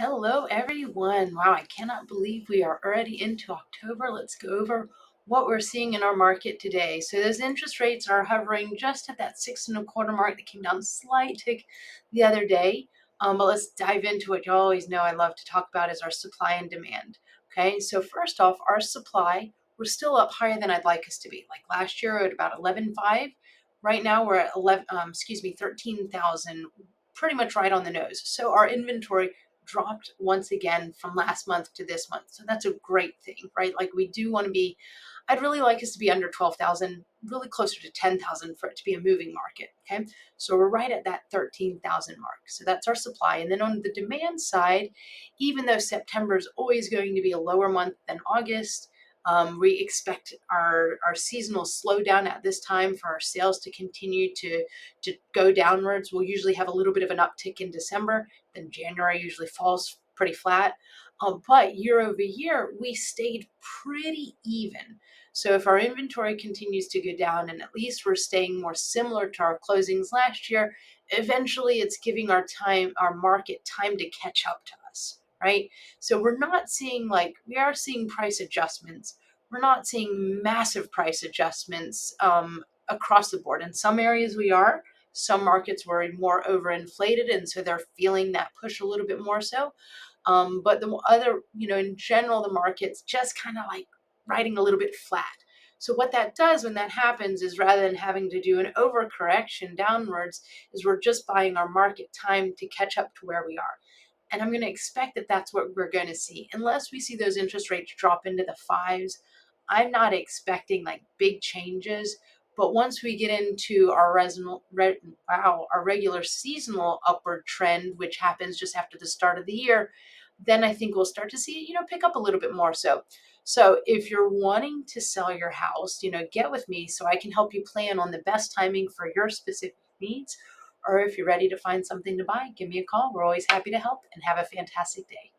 Hello, everyone. Wow, I cannot believe we are already into October. Let's go over what we're seeing in our market today. So those interest rates are hovering just at that 6.25 mark. That came down a slight tick the other day. But let's dive into what you always know I love to talk about is our supply and demand. Okay, so first off, our supply, we're still up higher than I'd like us to be. Like last year at about 11.5. Right now we're at 13,000, pretty much right on the nose. So our inventory dropped once again from last month to this month. So that's a great thing, right? Like we do want to be, I'd really like us to be under 12,000, really closer to 10,000 for it to be a moving market. Okay. So we're right at that 13,000 mark. So that's our supply. And then on the demand side, even though September is always going to be a lower month than August, we expect our seasonal slowdown at this time for our sales to continue to go downwards. We'll usually have a little bit of an uptick in December, then January usually falls pretty flat. But year over year, we stayed pretty even. So if our inventory continues to go down and at least we're staying more similar to our closings last year, eventually it's giving our market time to catch up to us, right? So we're not seeing we are seeing price adjustments. We're not seeing massive price adjustments across the board. In some areas we are, some markets were more overinflated, and so they're feeling that push a little bit more so. But the other, in general, the market's just kind of like riding a little bit flat. So what that does when that happens is rather than having to do an overcorrection downwards, is we're just buying our market time to catch up to where we are. And I'm going to expect that that's what we're going to see. Unless we see those interest rates drop into the fives, I'm not expecting like big changes. But once we get into our regular seasonal upward trend, which happens just after the start of the year, then I think we'll start to see, pick up a little bit more. So if you're wanting to sell your house, get with me so I can help you plan on the best timing for your specific needs. Or if you're ready to find something to buy, give me a call. We're always happy to help, and have a fantastic day.